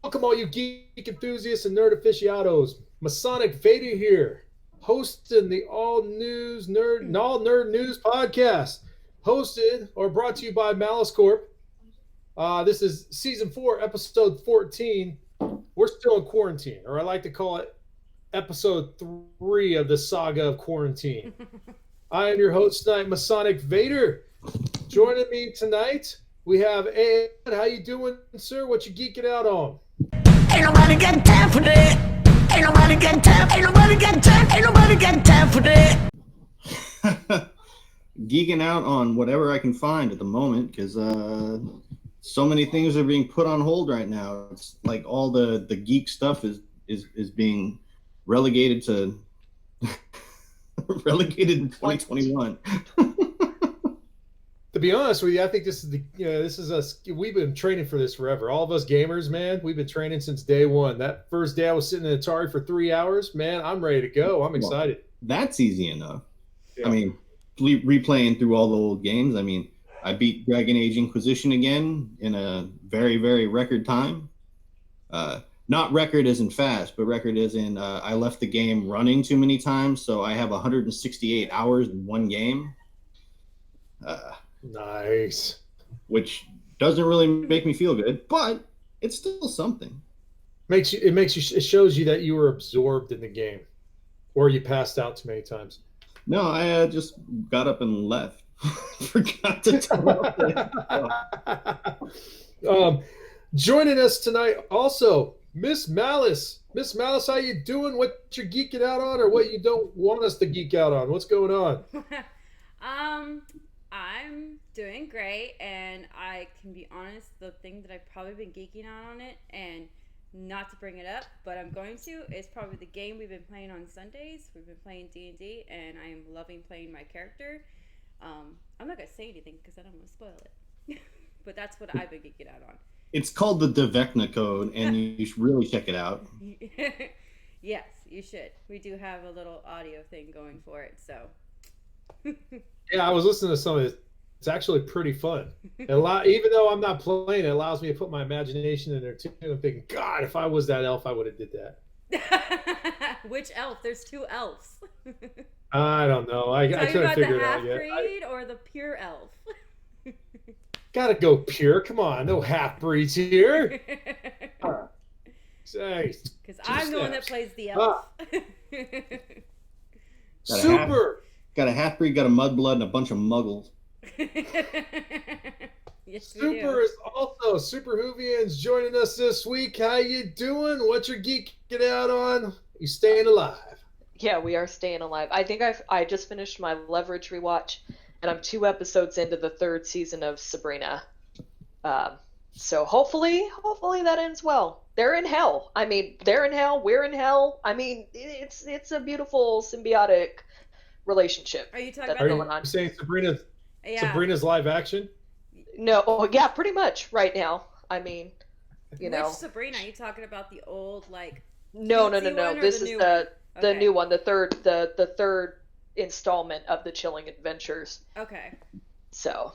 Welcome all you geek enthusiasts and nerd aficionados. Masonic Vader here, hosting the all nerd news podcast, hosted or brought to you by Malice Corp. This is season 4, episode 14. We're still in quarantine, or I like to call it episode 3 of the saga of quarantine. I am your host tonight, Masonic Vader. Joining me tonight, we have Ed. How you doing, sir? What you geeking out on? Ain't nobody got time for that. Ain't nobody got time. Ain't nobody got time. Ain't nobody got time for that. Geeking out on whatever I can find at the moment, because so many things are being put on hold right now. It's like all the geek stuff is being relegated to relegated in 2021. To be honest with you, I think this is us. We've been training for this forever. All of us gamers, man, we've been training since day one. That first day I was sitting in Atari for 3 hours, man, I'm ready to go. I'm excited. That's easy enough. Yeah. I mean, replaying through all the old games. I mean, I beat Dragon Age Inquisition again in a very, very record time. Not record as in fast, but record as in I left the game running too many times, so I have 168 hours in one game. Nice. Which doesn't really make me feel good, but it's still something. It shows you that you were absorbed in the game, or you passed out too many times. No, I just got up and left. Forgot to tell you. Joining us tonight also, Miss Malice. Miss Malice, how you doing? What you're geeking out on, or what you don't want us to geek out on? What's going on? I'm doing great, and I can be honest, the thing that I've probably been geeking out on it, and not to bring it up, but I'm going to, is probably the game we've been playing on Sundays. We've been playing D&D, and I am loving playing my character. I'm not going to say anything because I don't want to spoil it, but that's what I've been geeking out on. It's called the Devecna Code, and you should really check it out. Yes, you should. We do have a little audio thing going for it, so... Yeah, I was listening to some of it. It's actually pretty fun. Even though I'm not playing, it allows me to put my imagination in there too. I'm thinking, God, if I was that elf, I would have did that. Which elf? There's 2 elves. I don't know. I couldn't figure it out yet. The half-breed or the pure elf? Gotta go pure. Come on, no half-breeds here. Because I'm the one that plays the elf. Super. Got a half-breed, got a mudblood, and a bunch of muggles. Yes, Super is also Super Whovians joining us this week. How you doing? What you geeking out on? You staying alive? Yeah, we are staying alive. I think I just finished my Leverage rewatch, and I'm 2 episodes into the 3rd season of Sabrina. So hopefully that ends well. They're in hell. I mean, they're in hell. We're in hell. I mean, it's a beautiful symbiotic relationship. Are you talking about? Are you saying Sabrina's live action? No, yeah, pretty much right now. I mean, Which Sabrina? Are you talking about the old No. This is the new one, the third installment of the Chilling Adventures. Okay. So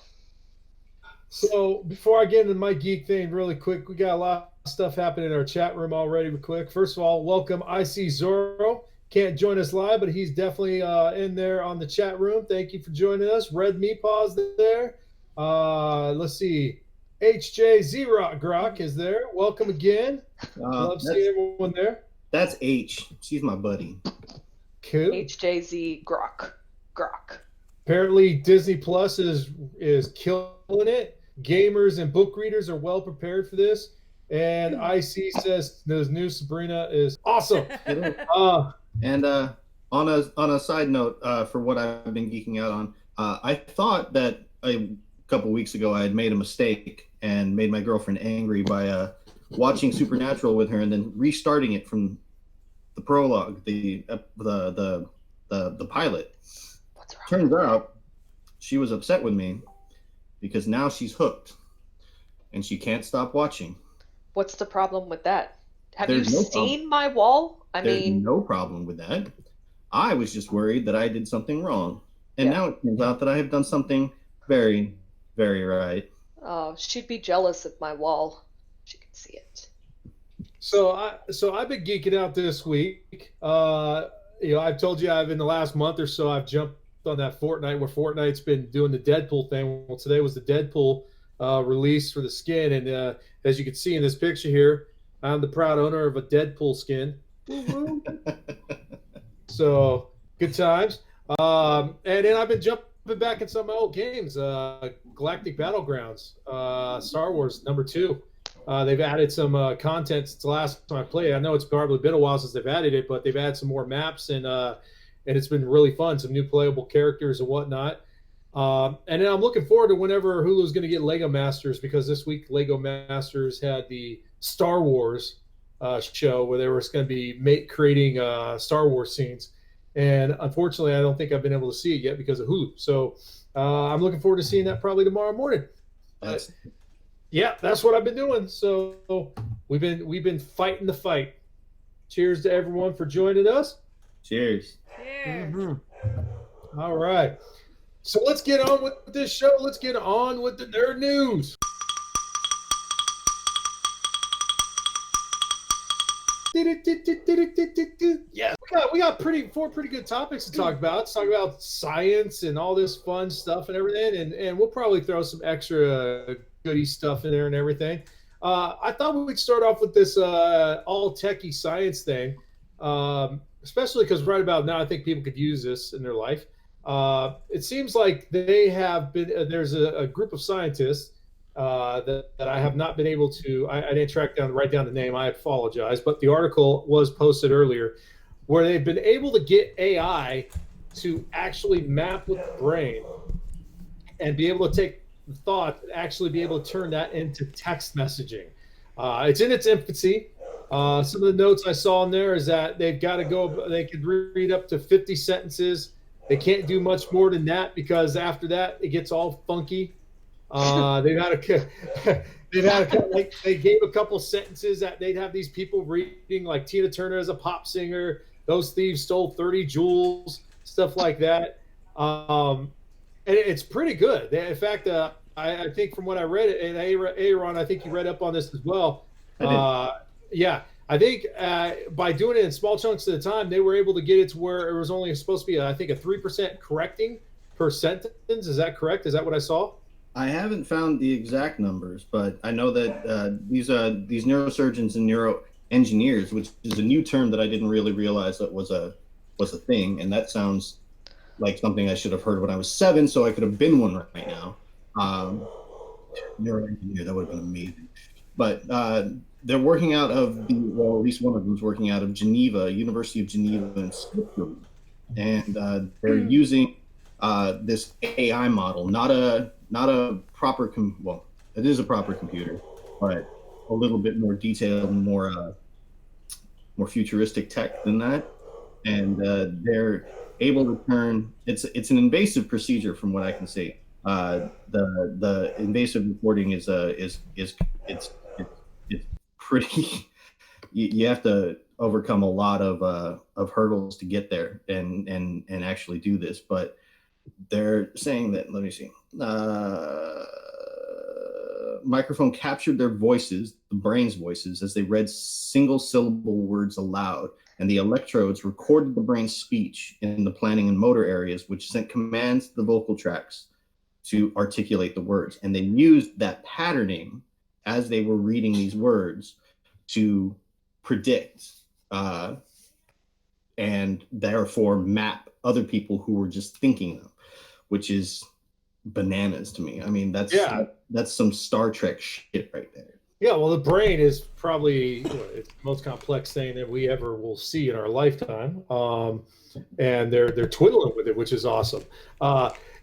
before I get into my geek thing really quick, we got a lot of stuff happening in our chat room already. Real quick. First of all, welcome IC Zorro. Can't join us live, but he's definitely in there on the chat room. Thank you for joining us. Red Meepaw's there. Let's see. HJ Grok is there. Welcome again. Love seeing everyone there. That's H. She's my buddy. Cool. HJZ Grok. Apparently Disney Plus is killing it. Gamers and book readers are well prepared for this. And IC says the new Sabrina is awesome. And on a side note, for what I've been geeking out on, I thought that a couple weeks ago I had made a mistake and made my girlfriend angry by watching Supernatural with her and then restarting it from the prologue, the pilot. Turns out she was upset with me because now she's hooked and she can't stop watching. What's the problem with that? Have There's you no seen my wall? There's no problem with that. I was just worried that I did something wrong. And now it turns out that I have done something very, very right. Oh, she'd be jealous of my wall. She can see it. So I've been geeking out this week. I've told you in the last month or so I've jumped on that Fortnite where Fortnite's been doing the Deadpool thing. Well, today was the Deadpool release for the skin, and as you can see in this picture here, I'm the proud owner of a Deadpool skin. So good times. And then I've been jumping back in some of my old games. Galactic Battlegrounds, Star Wars #2. They've added some content since the last time I played. I know it's probably been a while since they've added it, but they've added some more maps, and it's been really fun. Some new playable characters and whatnot. And then I'm looking forward to whenever Hulu's going to get Lego Masters, because this week Lego Masters had the Star Wars show where they were going to be creating Star Wars scenes. And unfortunately, I don't think I've been able to see it yet because of Hulu. So I'm looking forward to seeing that probably tomorrow morning. Yeah, that's what I've been doing. So we've been fighting the fight. Cheers to everyone for joining us. Cheers. Cheers. Mm-hmm. All right. So let's get on with this show. Let's get on with the nerd news. Yeah, we got four pretty good topics to talk about. Let's talk about science and all this fun stuff and everything, and we'll probably throw some extra goody stuff in there and everything. I thought we'd start off with this all techie science thing, especially because right about now I think people could use this in their life. It seems like they have been. There's a group of scientists that I have not been able to. I didn't write down the name. I apologize, but the article was posted earlier, where they've been able to get AI to actually map with the brain and be able to take the thought and actually be able to turn that into text messaging. It's in its infancy. Some of the notes I saw in there is that they've got to go. They could read up to 50 sentences. They can't do much more than that because after that it gets all funky. They gave a couple sentences that they'd have these people reading, like Tina Turner as a pop singer. Those thieves stole 30 jewels, stuff like that. And it's pretty good. In fact, I think from what I read, and Aaron, I think you read up on this as well. Yeah, I think by doing it in small chunks at a time, they were able to get it to where it was only supposed to be, I think, a 3% correcting per sentence. Is that correct? Is that what I saw? I haven't found the exact numbers, but I know that these neurosurgeons and neuroengineers, which is a new term that I didn't really realize that was a thing, and that sounds like something I should have heard when I was 7, so I could have been one right now. Neuroengineer, that would have been amazing. But they're working out of at least one of them is working out of Geneva, University of Geneva in Switzerland, and they're using this AI model, not a proper it is a proper computer, but a little bit more detailed and more futuristic tech than that, and they're able to turn it's an invasive procedure from what I can see. The invasive reporting is pretty. You have to overcome a lot of hurdles to get there and actually do this, but they're saying that, let me see, microphone captured their voices, the brain's voices, as they read single syllable words aloud, and the electrodes recorded the brain's speech in the planning and motor areas, which sent commands to the vocal tracts to articulate the words. And they used that patterning as they were reading these words to predict and therefore map other people who were just thinking them, which is bananas to me. I mean, that's some Star Trek shit right there. Yeah, well, the brain is probably it's the most complex thing that we ever will see in our lifetime, and they're twiddling with it, which is awesome.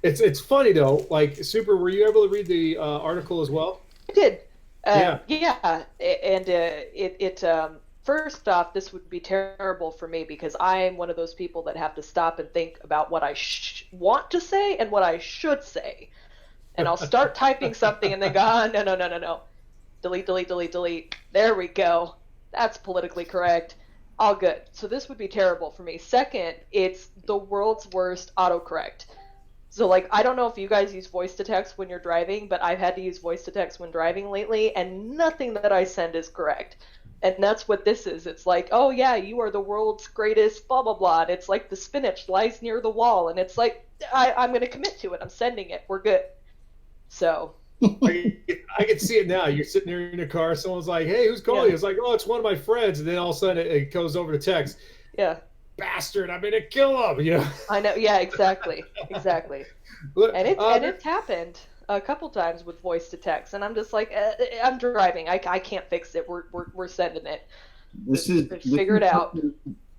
It's funny though. Like, Super, were you able to read the article as well? I did. Yeah, and it first off, this would be terrible for me because I'm one of those people that have to stop and think about what I want to say and what I should say. And I'll start typing something and then go, no. Delete. There we go. That's politically correct. All good. So this would be terrible for me. Second, it's the world's worst autocorrect. So, like, I don't know if you guys use voice to text when you're driving, but I've had to use voice to text when driving lately, and nothing that I send is correct. And that's what this is. It's like, oh yeah, you are the world's greatest blah blah blah. And it's like the spinach lies near the wall, and it's like I'm going to commit to it. I'm sending it. We're good. So I can see it now. You're sitting there in your car. Someone's like, "Hey, who's calling you?" It's like, "Oh, it's one of my friends." And then all of a sudden, it goes over to text. Yeah. Bastard! I'm gonna kill him. You know. I know. Yeah. Exactly. Exactly. Look, And it's happened a couple times with voice to text, and I'm just like, I'm driving. I can't fix it. We're sending it. Figure it out.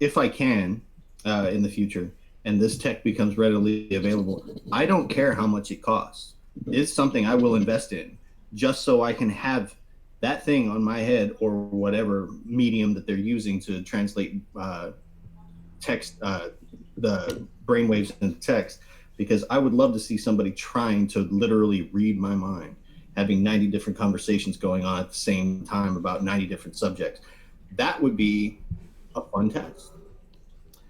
If I can, in the future, and this tech becomes readily available, I don't care how much it costs. It's something I will invest in, just so I can have that thing on my head or whatever medium that they're using to translate text, the brainwaves into text. Because I would love to see somebody trying to literally read my mind, having 90 different conversations going on at the same time about 90 different subjects. That would be a fun test.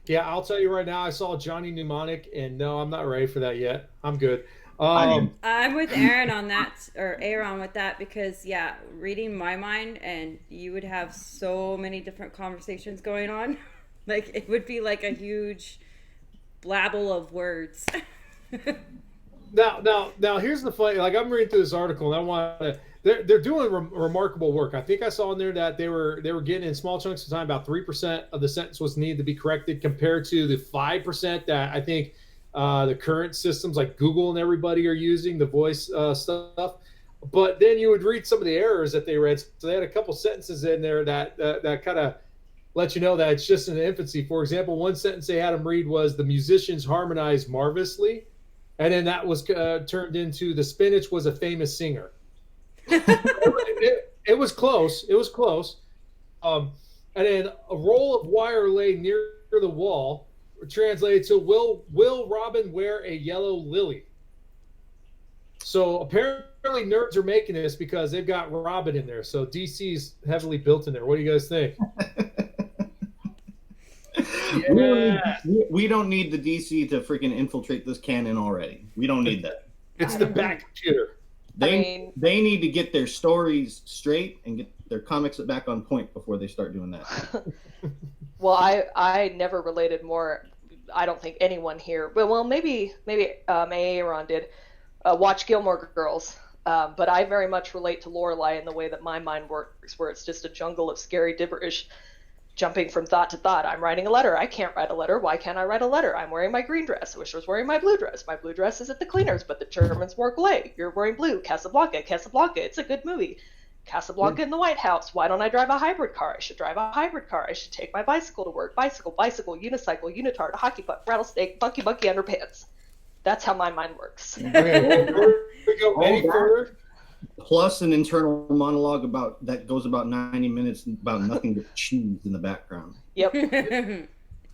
Yeah, I'll tell you right now, I saw Johnny Mnemonic, and no, I'm not ready for that yet. I'm good. I'm with Aaron on that, or Aaron with that, because yeah, reading my mind, and you would have so many different conversations going on. Like, it would be like a huge blabble of words. Now, here's the funny. Like, I'm reading through this article, and I want to. They're doing remarkable work. I think I saw in there that they were getting in small chunks of time about 3% of the sentence was needed to be corrected, compared to the 5% that I think the current systems like Google and everybody are using, the voice stuff. But then you would read some of the errors that they read. So they had a couple sentences in there that kind of let you know that it's just in the infancy. For example, one sentence they had them read was, "The musicians harmonized marvelously," and then that was turned into, "The spinach was a famous singer." It was close. It was close. And then, "A roll of wire lay near the wall," translated to, "Will Robin wear a yellow lily?" So apparently nerds are making this because they've got Robin in there. So DC's heavily built in there. What do you guys think? Yeah. We don't need the DC to freaking infiltrate this canon already. We don't need that. It's the back computer. They need to get their stories straight and get their comics back on point before they start doing that. Well, I never related more. I don't think anyone here. Well, maybe Aaron did. Watch Gilmore Girls. But I very much relate to Lorelai in the way that my mind works, where it's just a jungle of scary gibberish, jumping from thought to thought. I'm writing a letter. I can't write a letter. Why can't I write a letter? I'm wearing my green dress. I wish I was wearing my blue dress. My blue dress is at the cleaners, but the Germans wore gray. You're wearing blue. Casablanca. It's a good movie. Casablanca in the White House. Why don't I drive a hybrid car? I should drive a hybrid car. I should take my bicycle to work. Bicycle, unicycle, unitard, hockey puck, rattlesnake, monkey underpants. That's how my mind works. Okay, we go any further. Plus an internal monologue that goes about 90 minutes about nothing but cheese in the background. Yep.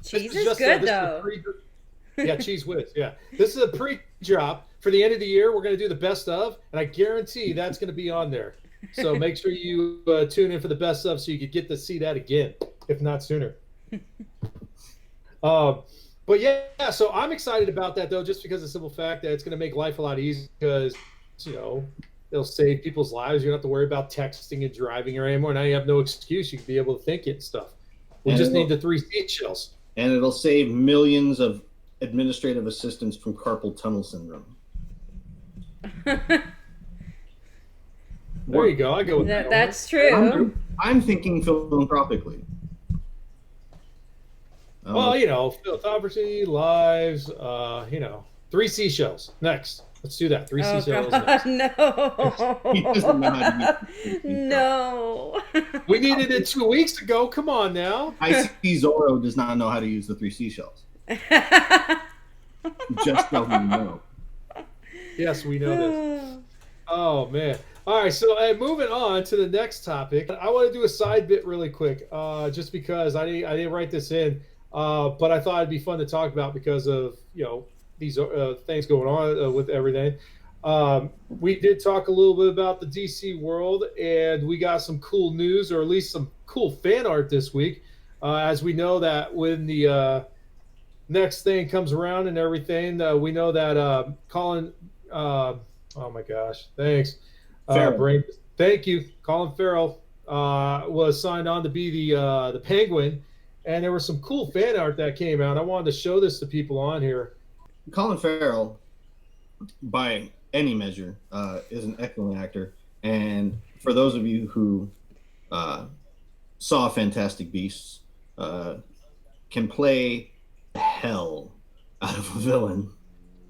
Cheese is good, though. Yeah, cheese whiz. Yeah. This is a pre-drop. For the end of the year, we're going to do the best of, and I guarantee that's going to be on there. So make sure you tune in for the best of so you can get to see that again, if not sooner. But yeah, so I'm excited about that, though, just because of the simple fact that it's going to make life a lot easier, because, it'll save people's lives. You don't have to worry about texting and driving or anymore. Now you have no excuse. You can be able to think it and stuff. We just need the 3 seashells. And it'll save millions of administrative assistants from carpal tunnel syndrome. There you go. I go with that. That's true. I'm thinking philanthropically. Well, philanthropy, lives, 3 seashells. Next. Let's do that. 3 seashells. God, no. He doesn't know how to use No. We needed it 2 weeks ago. Come on now. I see Zorro does not know how to use the 3 seashells. Just so we know. Yes, we know this. Oh, man. All right, so moving on to the next topic. I want to do a side bit really quick, just because I didn't write this in, but I thought it'd be fun to talk about because of, these things going on with everything. We did talk a little bit about the DC world, and we got some cool news, or at least some cool fan art this week. As we know that when the next thing comes around and everything, we know that Colin, oh my gosh, thanks. Thank you, Colin Farrell, was signed on to be the Penguin, and there was some cool fan art that came out. I wanted to show this to people on here. Colin Farrell, by any measure, is an excellent actor. And for those of you who saw Fantastic Beasts, can play the hell out of a villain.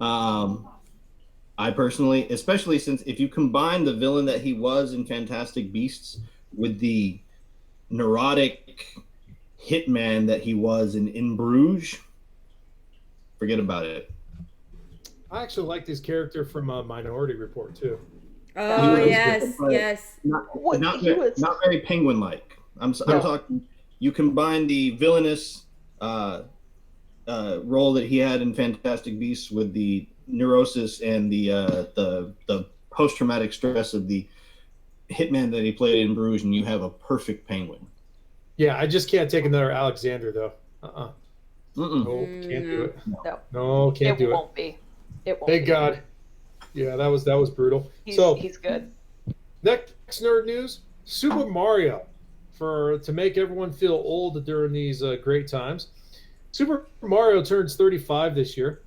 I personally, especially since if you combine the villain that he was in Fantastic Beasts with the neurotic hitman that he was in Bruges, forget about it. I actually liked his character from Minority Report too. Oh He was yes, good, yes. Not very penguin-like. I'm talking. You combine the villainous role that he had in Fantastic Beasts with the neurosis and the post-traumatic stress of the hitman that he played in Bruges, and you have a perfect penguin. Yeah, I just can't take another Alexander though. Mm-mm. No, can't do it. No, Can't do it it. won't be. It won't. Thank be. God. Yeah, that was brutal. He's good. Next nerd news: Super Mario, to make everyone feel old during these great times. Super Mario turns 35 this year.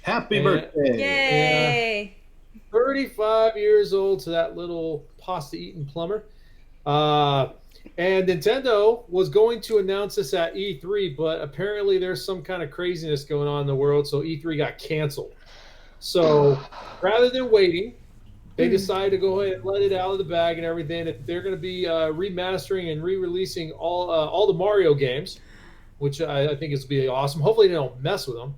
Happy birthday! Yay! 35 years old to that little pasta-eating plumber. And Nintendo was going to announce this at E3, but apparently there's some kind of craziness going on in the world, so E3 got canceled. So rather than waiting, they decided to go ahead and let it out of the bag and everything. They're going to be remastering and re-releasing all the Mario games, which I think is going to be awesome. Hopefully they don't mess with them.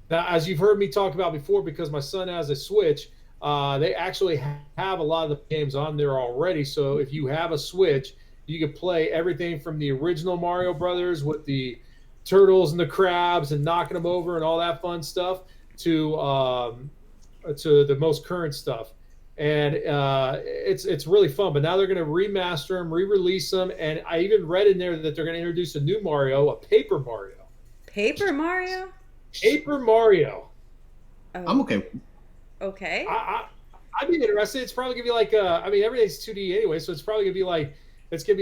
Now, as you've heard me talk about before, because my son has a Switch, they actually have a lot of the games on there already. So if you have a Switch, you can play everything from the original Mario Brothers with the turtles and the crabs and knocking them over and all that fun stuff to the most current stuff. And it's really fun. But now they're going to remaster them, re-release them, and I even read in there that they're going to introduce a new Mario, a Paper Mario. Paper Mario? Paper Mario. Oh. I'm okay. Okay. I'd be interested. It's probably gonna be like everything's 2D anyway, so it's probably gonna be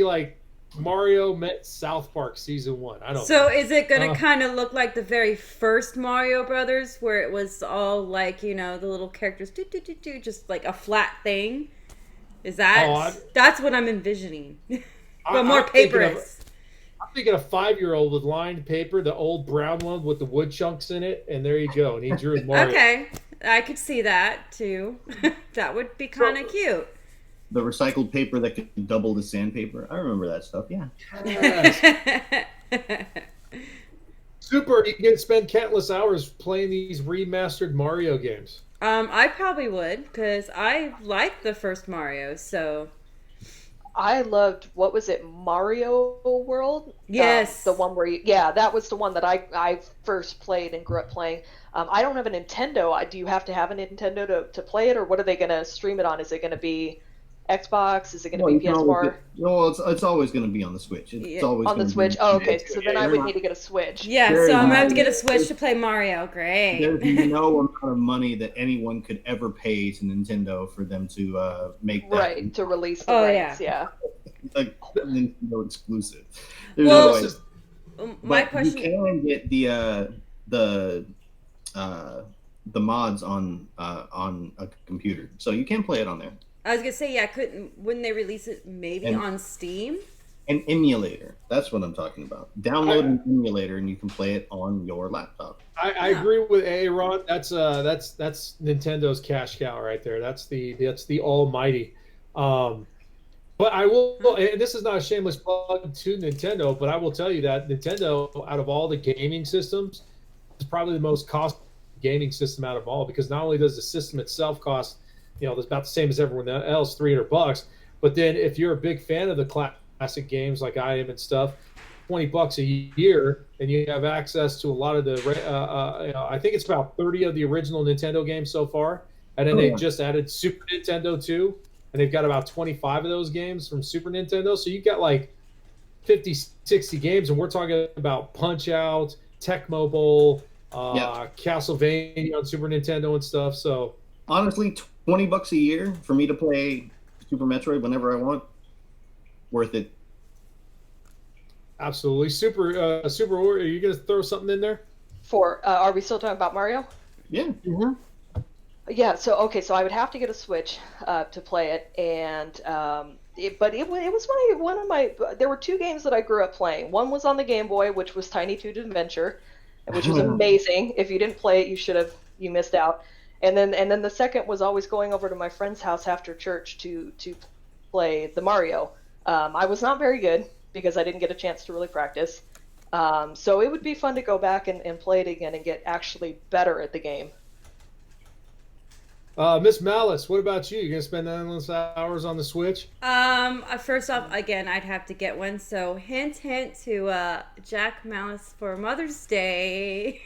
like Mario met South Park season 1. I don't know. So is it gonna kind of look like the very first Mario Brothers, where it was all like, the little characters just like a flat thing? Is that that's what I'm envisioning? But more paperless. I'm thinking a 5-year-old with lined paper, the old brown one with the wood chunks in it, and there you go. And he drew Mario. Okay, I could see that too. That would be kind of cute. The recycled paper that could double the sandpaper. I remember that stuff. Yeah. Yes. Super. You can spend countless hours playing these remastered Mario games. I probably would, because I like the first Mario. So I loved, what was it, Mario World? Yes. The one where that was the one that I first played and grew up playing. I don't have a Nintendo. Do you have to have a Nintendo to play it, or what are they going to stream it on? Is it going to be Xbox? Is it going to be PS4? No, it's always going to be on the Switch. It's always on the Switch. Oh, okay. So then I would need to get a Switch. Yeah, so I'm going to have to get a Switch to play Mario. Great. There's no amount of money that anyone could ever pay to Nintendo for them to make that. Right, to release the rights, yeah. Like Nintendo exclusive. My question. You can get the mods on a computer, so you can play it on there. I was gonna say, wouldn't they release it maybe on Steam? An emulator. That's what I'm talking about. Download an emulator and you can play it on your laptop. I agree with Aaron. That's Nintendo's cash cow right there. That's the almighty. But I will, and this is not a shameless plug to Nintendo, but I will tell you that Nintendo, out of all the gaming systems, is probably the most costly gaming system out of all, because not only does the system itself cost, it's about the same as everyone else, $300, but then if you're a big fan of the classic games like I am and stuff, $20 a year, and you have access to a lot of the, I think it's about 30 of the original Nintendo games so far, and then they've just added Super Nintendo too, and they've got about 25 of those games from Super Nintendo, so you've got like 50, 60 games, and we're talking about Punch-Out, Tecmo Bowl, Castlevania on Super Nintendo and stuff. So honestly, $20 a year for me to play Super Metroid whenever I want, worth it. Absolutely. Super. Are you gonna throw something in there? Are we still talking about Mario? Yeah. Yeah. So I would have to get a Switch to play it, and but it was one of my. There were two games that I grew up playing. One was on the Game Boy, which was Tiny Toon Adventure, which was amazing. If you didn't play it, you missed out. And then the second was always going over to my friend's house after church to play the Mario. I was not very good because I didn't get a chance to really practice. So it would be fun to go back and play it again and get actually better at the game. Miss Malice, what about you? You gonna spend endless hours on the Switch? First off, again, I'd have to get one. So hint to Jack Malice for Mother's Day.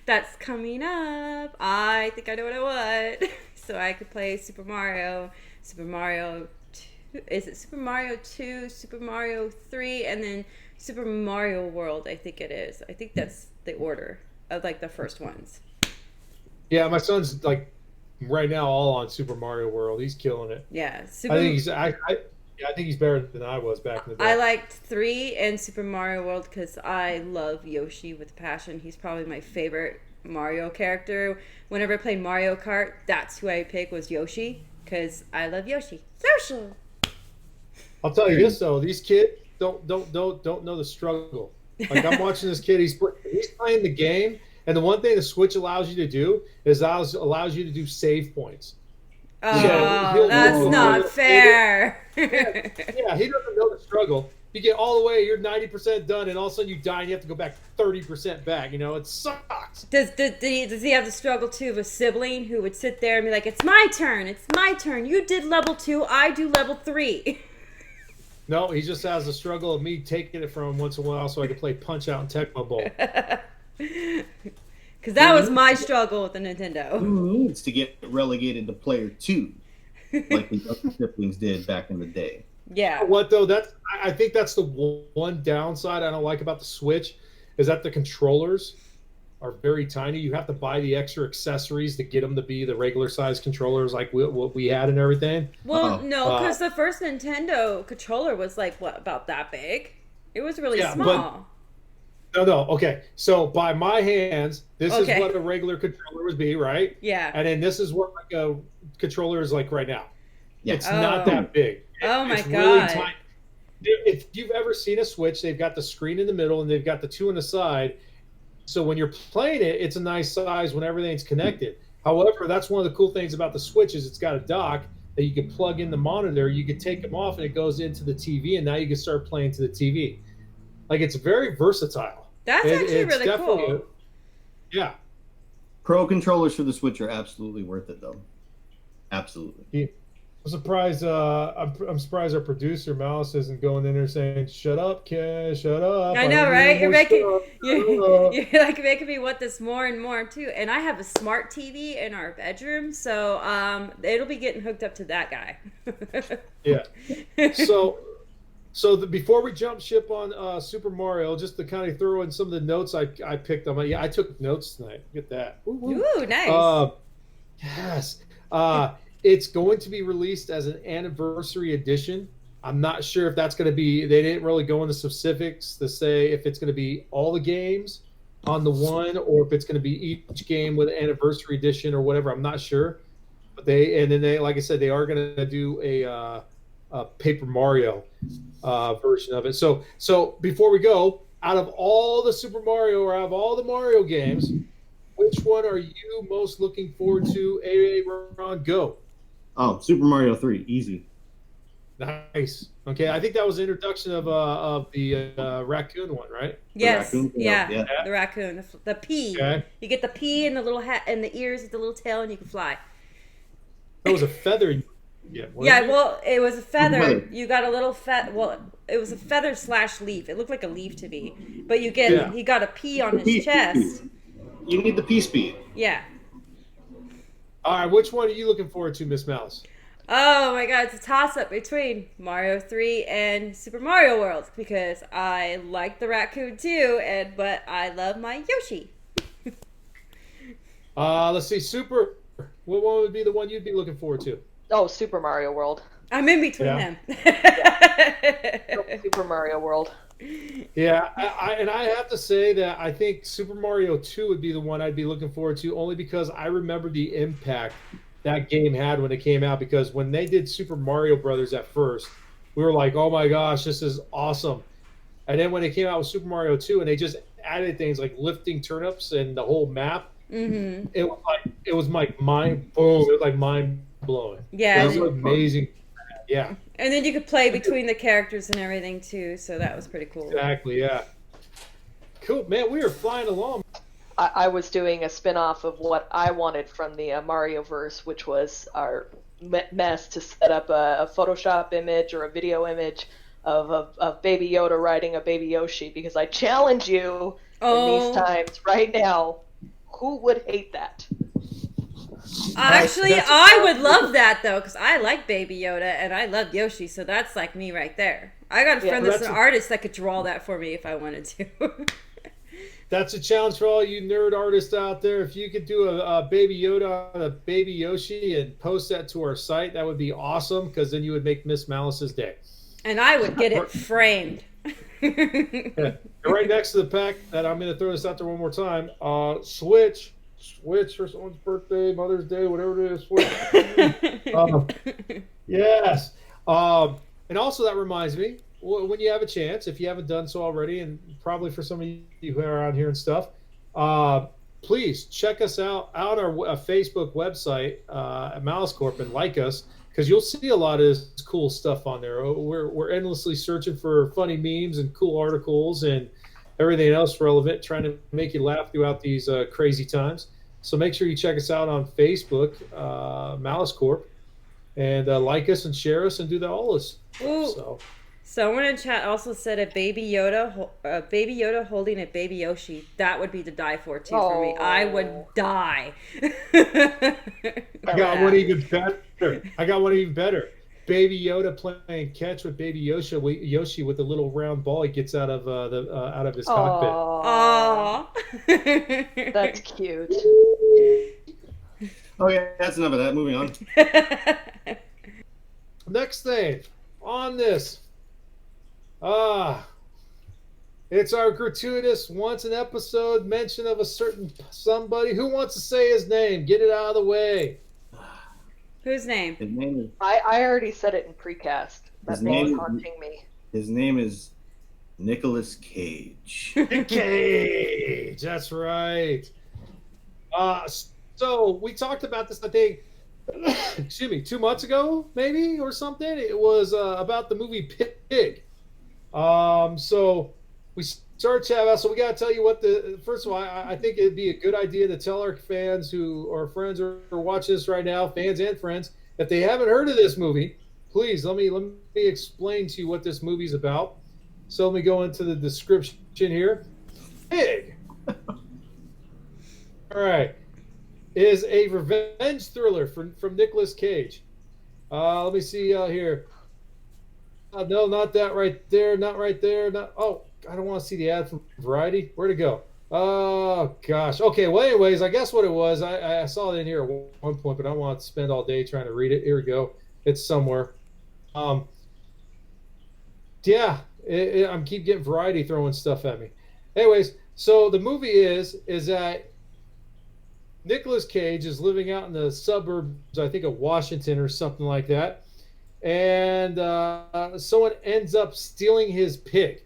That's coming up. I think I know what I want. So I could play Super Mario 2. Is it Super Mario 2, Super Mario 3, and then Super Mario World? I think it is. I think that's the order of like the first ones. Yeah, my son's like right now all on Super Mario World. He's killing it. Yeah, I think he's better than I was back in the day. I liked 3 and Super Mario World because I love Yoshi with passion. He's probably my favorite Mario character. Whenever I played Mario Kart, that's who I pick was Yoshi because I love Yoshi. Yoshi. I'll tell you this though, these kids don't know the struggle. Like I'm watching this kid, he's playing the game. And the one thing the Switch allows you to do is allows you to do save points. Oh, so that's not fair. Yeah, he doesn't know the struggle. You get all the way, you're 90% done, and all of a sudden you die, and you have to go back 30% back. You know, it sucks. Does he have the struggle too of a sibling who would sit there and be like, "It's my turn. It's my turn. You did level 2. I do level 3." No, he just has the struggle of me taking it from him once in a while so I can play Punch Out and Tecmo Bowl. Because that was my struggle with the Nintendo. Who needs to get relegated to player 2 like the other siblings did back in the day? Yeah. What though? I think that's the one downside I don't like about the Switch is that the controllers are very tiny. You have to buy the extra accessories to get them to be the regular size controllers like what we had and everything. Well, no, because the first Nintendo controller was like about that big. It was really small. No. Okay. So by my hands, this is what a regular controller would be, right? Yeah. And then this is what like a controller is like right now. Yeah. It's not that big. My it's God. Really tiny. If you've ever seen a Switch, they've got the screen in the middle and they've got the 2 on the side. So when you're playing it, it's a nice size when everything's connected. However, that's one of the cool things about the Switch is it's got a dock that you can plug in the monitor. You can take them off and it goes into the TV, and now you can start playing to the TV. Like it's very versatile. That's actually really cool. Yeah. Pro controllers for the Switch are absolutely worth it, though. Absolutely. Yeah. I'm surprised. I'm surprised our producer Malice isn't going in there saying, "Shut up, kid, shut up." I know, right? You're like making me want this more and more too. And I have a smart TV in our bedroom, so it'll be getting hooked up to that guy. Yeah. So before we jump ship on Super Mario, just to kind of throw in some of the notes I picked on. I took notes tonight. Get that. Ooh, nice. Yes. It's going to be released as an anniversary edition. I'm not sure if that's going to be. They didn't really go into specifics to say if it's going to be all the games on the one or if it's going to be each game with an anniversary edition or whatever. I'm not sure. But they, like I said, they are going to do a Paper Mario version of it. So before we go, out of all the Super Mario or out of all the Mario games, which one are you most looking forward to? Ron, go. Oh, Super Mario 3, easy. Nice. Okay, I think that was the introduction of the raccoon one, right? Yes. The raccoon? Yeah. The raccoon. The pea. Okay. You get the pea and the little hat and the ears with the little tail, and you can fly. That was a feather. Yeah. Well, it was a feather. You got a little Well, it was a feather / leaf. It looked like a leaf to me, but you get. Yeah. He got a pea on his chest. You need the pea speed. Yeah. All right, which one are you looking forward to, Miss Malice? Oh my God, it's a toss-up between Mario 3 and Super Mario World because I like the raccoon too, but I love my Yoshi. Let's see, What one would be the one you'd be looking forward to? Oh, Super Mario World. I'm in between Yeah. them. Super Mario World. Yeah, I have to say that I think Super Mario 2 would be the one I'd be looking forward to, only because I remember the impact that game had when it came out. Because when they did Super Mario Brothers at first, we were like, "Oh my gosh, this is awesome!" And then when they came out with Super Mario 2, and they just added things like lifting turnips and the whole map, Mm-hmm. it was like mind boom, it was like mind blowing. Yeah, It was amazing. Yeah, and then you could play between the characters and everything too, so that was pretty cool. exactly. Yeah, cool, man. We are flying along. I was doing a spin-off of what I wanted from the Mario verse, which was our mess to set up a Photoshop image or a video image of Baby Yoda riding a Baby Yoshi, because I challenge you in these times right now, who would hate that? Actually, I would love that though, because I like Baby Yoda and I love Yoshi, so that's like me right there. I got a friend that's an artist that could draw that for me if I wanted to. That's a challenge for all you nerd artists out there. If you could do a Baby Yoda on a Baby Yoshi and post that to our site, that would be awesome, because then you would make Miss Malice's day. And I would get it framed. Yeah. Right next to the pack, and I'm going to throw this out there one more time. Switch for someone's birthday, Mother's Day, whatever it is. Switch. Yes. And also that reminds me, when you have a chance, if you haven't done so already, and probably for some of you who are around here and stuff, please check us out on our Facebook website at Malice Corp and like us, because you'll see a lot of this cool stuff on there. We're endlessly searching for funny memes and cool articles and everything else relevant, trying to make you laugh throughout these crazy times. So make sure you check us out on Facebook, Malice Corp, and like us and share us and do that all this. Ooh. Someone in chat also said a Baby Yoda holding a Baby Yoshi. That would be to die for too for me. I would die. I got one even better. Baby Yoda playing catch with Baby Yoshi with the little round ball he gets out of out of his cockpit. Aww. That's cute. Okay, that's enough of that. Moving on. Next thing on this. It's our gratuitous once an episode mention of a certain somebody. Who wants to say his name? Get it out of the way. Whose name? His name is. I already said it in precast. That thing is haunting me. His name is Nicolas Cage. Nic Cage. That's right. So we talked about this, I think, excuse me, 2 months ago, maybe, or something. It was about the movie Pig. So we started chatting about. So we got to tell you what first of all, I think it'd be a good idea to tell our fans who are friends or watch this right now, fans and friends, if they haven't heard of this movie, please let me explain to you what this movie's about. So let me go into the description here. Pig. All right. Is a revenge thriller from Nicolas Cage. Let me see here. No, not that right there. Not right there. Oh, I don't want to see the ad from Variety. Where'd it go? Oh, gosh. Okay, well, anyways, I guess what it was, I saw it in here at one point, but I don't want to spend all day trying to read it. Here we go. It's somewhere. Yeah, I'm keep getting Variety throwing stuff at me. Anyways, so the movie is that Nicolas Cage is living out in the suburbs, I think, of Washington or something like that. And someone ends up stealing his pig.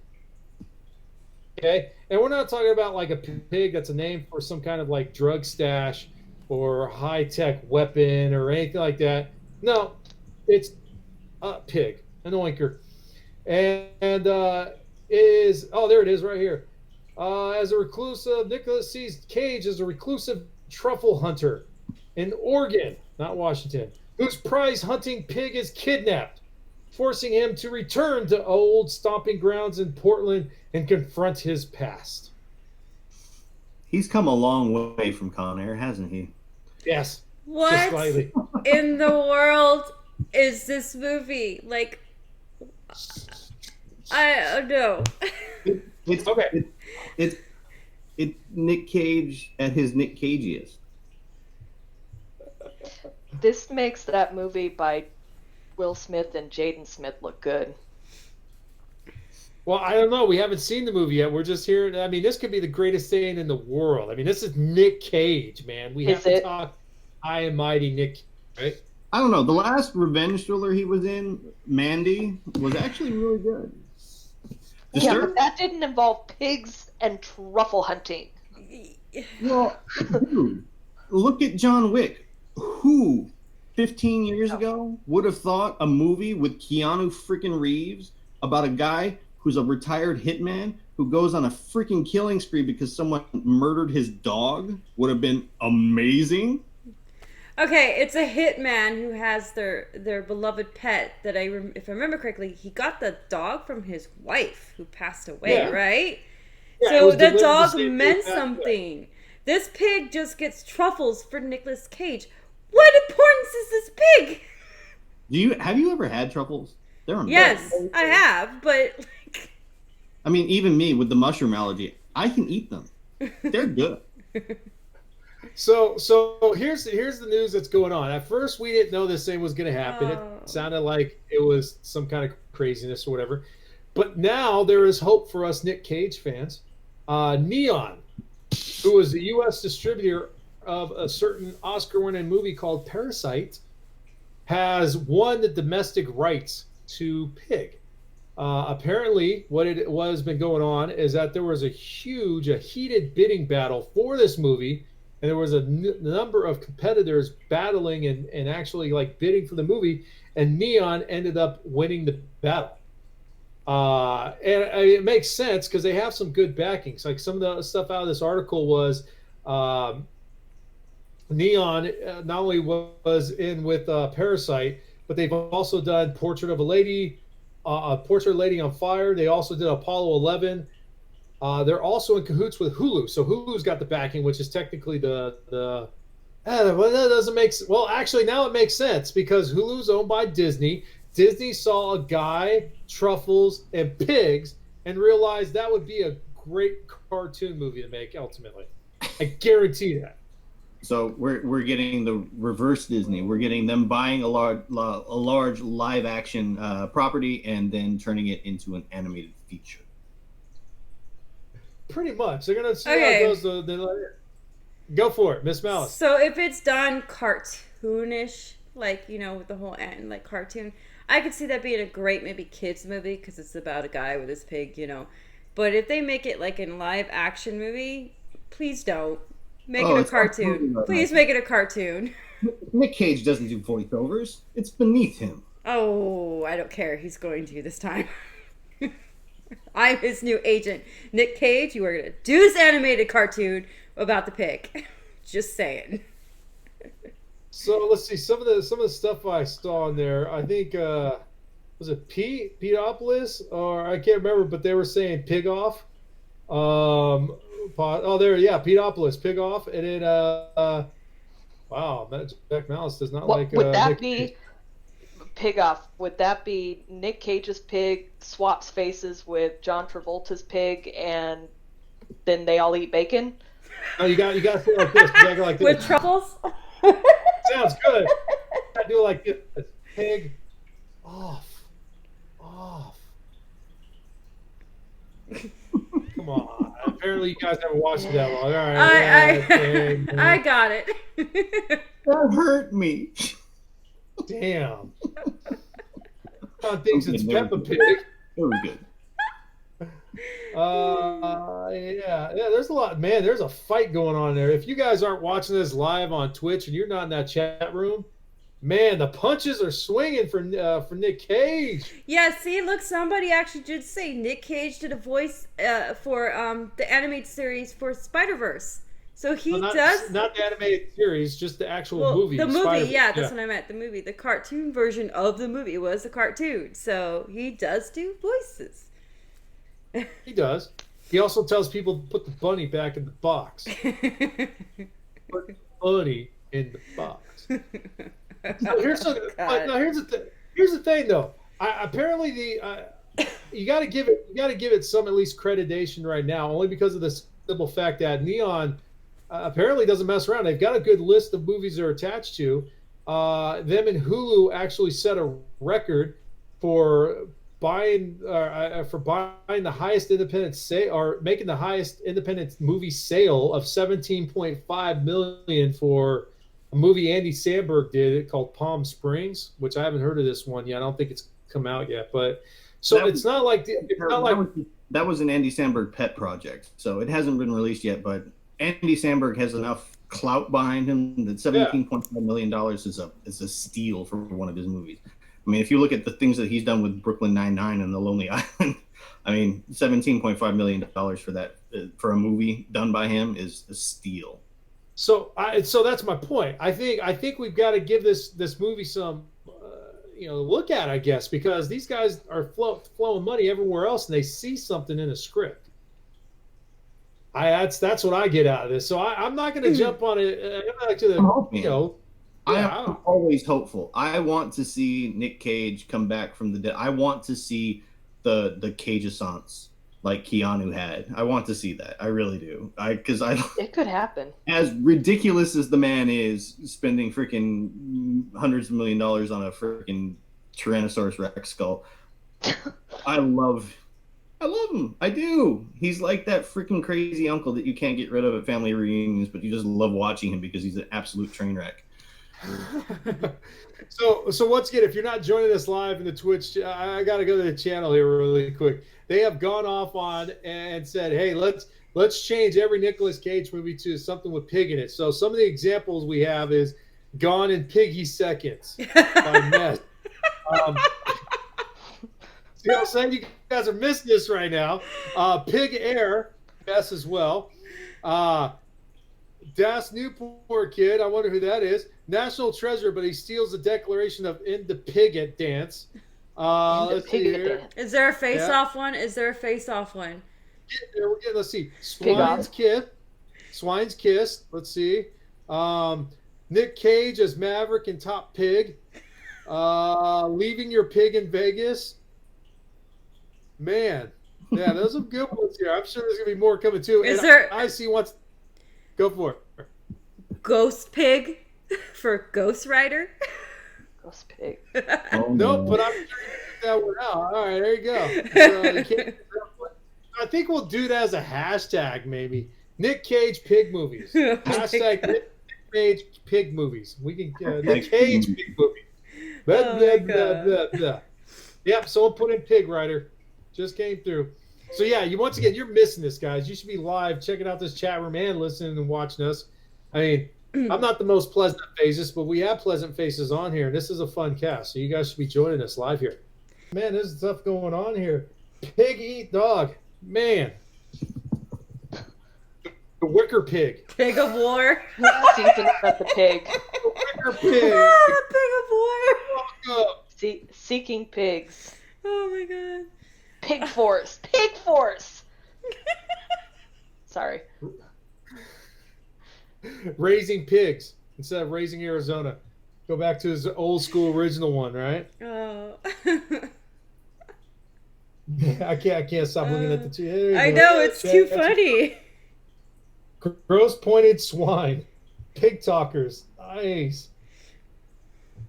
Okay? And we're not talking about like a pig that's a name for some kind of like drug stash or high-tech weapon or anything like that. No, it's a pig, an oinker. And there it is right here. As a reclusive, Nicolas Cage is a reclusive truffle hunter in Oregon, not Washington, whose prize hunting pig is kidnapped, forcing him to return to old stomping grounds in Portland and confront his past. He's come a long way from Con Air, hasn't he? Yes. What just slightly. in the world is this movie? Like, I don't know. It's okay. It's Nic Cage at his Nic Cageiest. This makes that movie by Will Smith and Jaden Smith look good. Well, I don't know. We haven't seen the movie yet. We're just here. I mean, this could be the greatest thing in the world. I mean, this is Nic Cage, man. We have to talk high and mighty Nic Cage, right? I don't know. The last revenge thriller he was in, Mandy, was actually really good. Yeah, but that didn't involve pigs and truffle hunting. Well, dude, look at John Wick. Who, 15 years ago, would have thought a movie with Keanu freaking Reeves about a guy who's a retired hitman who goes on a freaking killing spree because someone murdered his dog would have been amazing? Okay, it's a hitman who has their beloved pet that if I remember correctly, he got the dog from his wife who passed away, right? Yeah, so the dog meant something. This pig just gets truffles for Nicolas Cage. What importance is this pig? Have you ever had truffles? They're amazing. Yes, I have, but I mean, even me with the mushroom allergy, I can eat them. They're good. So here's the news that's going on. At first, we didn't know this thing was going to happen. It sounded like it was some kind of craziness or whatever. But now there is hope for us Nic Cage fans. Neon, who is the U.S. distributor of a certain Oscar-winning movie called Parasite, has won the domestic rights to Pig. Apparently, what has been going on is that there was a heated bidding battle for this movie, and there was a number of competitors battling and actually like bidding for the movie, and Neon ended up winning the battle. And it makes sense because they have some good backings. Like some of the stuff out of this article was Neon not only was in with Parasite, but they've also done Portrait of a Lady, Portrait of a Lady on Fire. They also did Apollo 11. They're also in cahoots with Hulu, so Hulu's got the backing, which is technically well, that doesn't make sense. Well, actually, now it makes sense because Hulu's owned by Disney. Disney saw a guy, truffles, and pigs, and realized that would be a great cartoon movie to make. Ultimately, I guarantee that. So we're getting the reverse Disney. We're getting them buying a large live action property and then turning it into an animated feature. Pretty much. They're gonna see how it goes. Go for it, Miss Malice. So if it's done cartoonish, like with the whole end, like cartoon, I could see that being a great maybe kids movie because it's about a guy with his pig, But if they make it like a live action movie, please don't make it a cartoon. Please make it a cartoon. Nic Cage doesn't do voiceovers. It's beneath him. Oh, I don't care. He's going to this time. I'm his new agent. Nic Cage, you are going to do this animated cartoon about the pig. Just saying. So let's see some of the stuff I saw in there. I think was it Peteopolis or I can't remember, but they were saying pig off. Peteopolis, pig off, and then wow, Jack Malice does not like. Would that be pig off? Would that be Nic Cage's pig swaps faces with John Travolta's pig, and then they all eat bacon? No, you got to say it like this. You gotta go like this. With truffles. Sounds good. I do it like this. Pig off. Come on. Apparently, you guys haven't watched it that long. All right. I got it. That hurt me. Damn. Tom thinks it's Peppa Pig. Very good. Yeah. There's a lot, man. There's a fight going on there. If you guys aren't watching this live on Twitch and you're not in that chat room, man, the punches are swinging for Nic Cage. Yeah, see, look, somebody actually did say Nic Cage did a voice for the animated series for Spider-Verse. So he does not the animated series, just the actual movie. The movie, yeah, that's what I meant. The movie, the cartoon version of the movie was a cartoon. So he does do voices. He does. He also tells people to put the bunny back in the box. Put the bunny in the box. Here's the thing, though. Apparently, you got to give it some at least accreditation right now, only because of the simple fact that Neon apparently doesn't mess around. They've got a good list of movies they're attached to. them and Hulu actually set a record for buying the highest independent sale, or making the highest independent movie sale of 17.5 million for a movie Andy Samberg did called Palm Springs, which I haven't heard of this one yet. I don't think it's come out yet, but so it's not like that was an Andy Samberg pet project, so it hasn't been released yet. But Andy Samberg has enough clout behind him that $17.5 million is a steal for one of his movies. I mean, if you look at the things that he's done with Brooklyn Nine-Nine and The Lonely Island, I mean, $17.5 million for that for a movie done by him is a steal. So that's my point. I think we've got to give this movie some look at, I guess, because these guys are flowing money everywhere else, and they see something in a script. That's what I get out of this. So I'm not going to jump on it. I'm always hopeful. I want to see Nic Cage come back from the dead. I want to see the Cage-assance like Keanu had. I want to see that. I really do. It could happen. As ridiculous as the man is, spending freaking hundreds of $1 million on a freaking Tyrannosaurus Rex skull, I love him. I do. He's like that freaking crazy uncle that you can't get rid of at family reunions, but you just love watching him because he's an absolute train wreck. So once again, if you're not joining us live in the Twitch, I got to go to the channel here really quick. They have gone off on and said, hey, let's change every Nicolas Cage movie to something with pig in it. So some of the examples we have is Gone in Piggy Seconds by Mess. See what I'm saying? You guys are missing this right now. Pig Air, Mess as well. Das Newport Kid, I wonder who that is. National Treasure, but he steals the Declaration of Independence. Let's see here. Is there a face-off one? Is there a face-off one? Let's see. Swine's Kiss. Let's see. Nic Cage as Maverick in Top Pig. Leaving Your Pig in Vegas. Man. Yeah, those are good ones here. I'm sure there's going to be more coming too. I see what's... Go for it. Ghost Pig for Ghost Rider. Ghost Pig. Nope, but I'm sure you can that one out. All right, there you go. So I think we'll do that as a hashtag, maybe. Nic Cage Pig Movies. Hashtag Nic Cage Pig Movies. We can Nic Cage Pig Movies. Yep, someone put in Pig Rider. Just came through. So yeah, once again, you're missing this, guys. You should be live, checking out this chat room and listening and watching us. I mean, I'm not the most pleasant faces, but we have pleasant faces on here, and this is a fun cast. So you guys should be joining us live here. Man, there's stuff going on here. Pig eat dog. Man. The Wicker Pig. Pig of War. Season about the pig. The Wicker Pig. Ah, Pig of War. Seeking Pigs. Oh my god. Pig Force. Pig Force. Sorry. Raising Pigs instead of Raising Arizona. Go back to his old school original one, right? Oh. I can't stop looking at the two. I know, it's too funny. Gross Pointed Swine. Pig Talkers. Nice.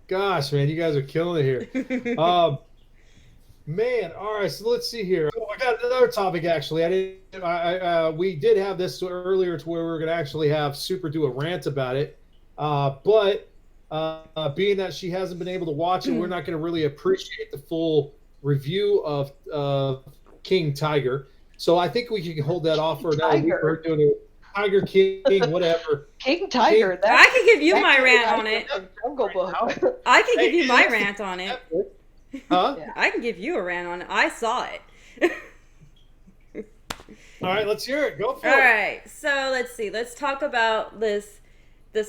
Gosh, man, you guys are killing it here. Man, all right. So let's see here. I got another topic. Actually, we did have this earlier to where we were going to actually have Super do a rant about it. But being that she hasn't been able to watch it, we're not going to really appreciate the full review of King Tiger. So I think we can hold that off for now. We're doing it. Tiger King, whatever. King Tiger. I can give you my rant on it. Jungle Book. I can give you my rant on it. Huh? Yeah. I can give you a rant on it. I saw it. All right, let's hear it. Go for it. All right, so let's see. Let's talk about this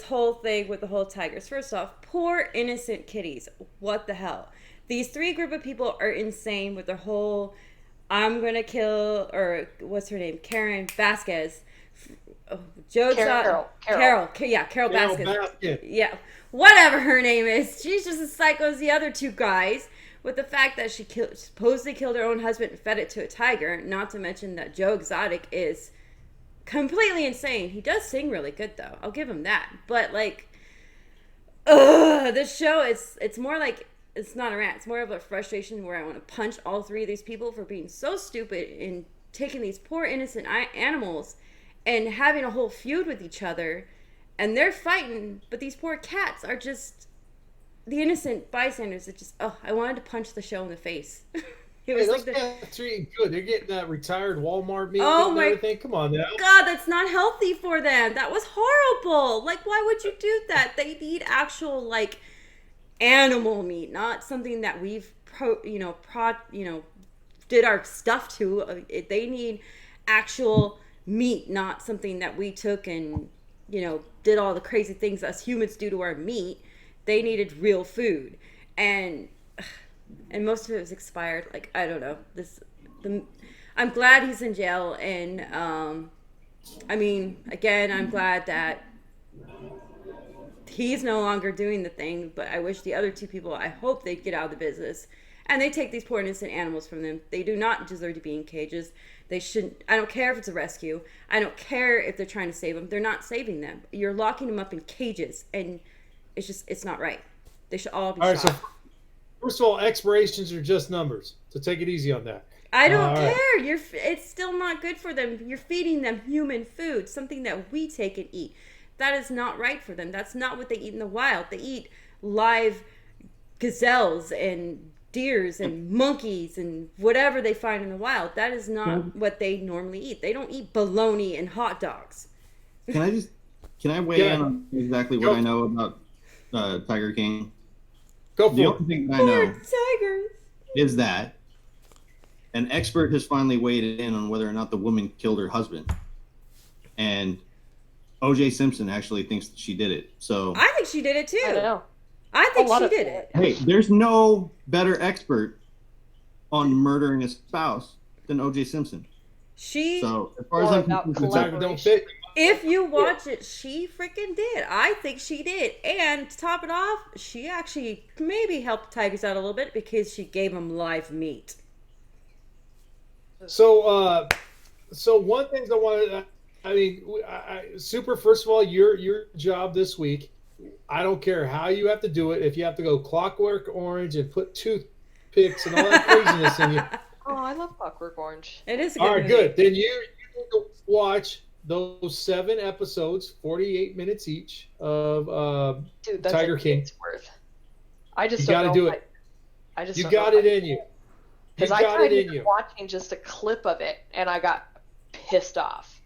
whole thing with the whole tigers. First off, poor innocent kitties. What the hell? These three group of people are insane with their whole I'm going to kill, or what's her name? Karen Vasquez. Carol Baskin. Yeah, whatever her name is. She's just as psycho as the other two guys. With the fact that she supposedly killed her own husband and fed it to a tiger, not to mention that Joe Exotic is completely insane. He does sing really good, though. I'll give him that. But, like, This show, it's more like, it's not a rant. It's more of a frustration where I want to punch all three of these people for being so stupid and taking these poor innocent animals and having a whole feud with each other, and they're fighting, but these poor cats are just the innocent bystanders. That just, I wanted to punch the show in the face. It was those like cats are eating good. They're getting that retired Walmart meat Oh and everything. Come on now. God, that's not healthy for them. That was horrible. Like, why would you do that? They need actual, like, animal meat, not something that we've did our stuff to. They need actual meat, not something that we took and did all the crazy things us humans do to our meat. They needed real food, and most of it was expired. Like, I don't know. I'm glad he's in jail, and I mean, again, I'm glad that he's no longer doing the thing, but I wish the other two people, I hope they get out of the business and they take these poor innocent animals from them. They do not deserve to be in cages. They shouldn't. I don't care if it's a rescue. I don't care if they're trying to save them. They're not saving them. You're locking them up in cages, and it's not right. They should all be shot. So first of all, expirations are just numbers, so take it easy on that. I don't care. It's still not good for them. You're feeding them human food, something that we take and eat. That is not right for them. That's not what they eat in the wild. They eat live gazelles and deers and monkeys and whatever they find in the wild. That is not what they normally eat. They don't eat bologna and hot dogs. Can I weigh in on exactly what I know about Tiger King? Go for it. The only thing I know tigers is that an expert has finally weighed in on whether or not the woman killed her husband. And O.J. Simpson actually thinks that she did it. So I think she did it too. I don't know. I think she did it. Hey, there's no better expert on murdering a spouse than O.J. Simpson. So as far as I'm concerned, don't fit. If you watch it, she freaking did. I think she did. And to top it off, she actually maybe helped the tigers out a little bit because she gave them live meat. So one thing I wanted, Super, first of all, your job this week, I don't care how you have to do it. If you have to go Clockwork Orange and put toothpicks and all that craziness in you. Oh, I love Clockwork Orange. It is a good All right, movie. good. Then you need to watch those 7 episodes, 48 minutes each of Dude, that's Tiger King. Worth. I just You don't got to know do if it. I just You don't got know it in you. Because I tried even watching just a clip of it, and I got pissed off.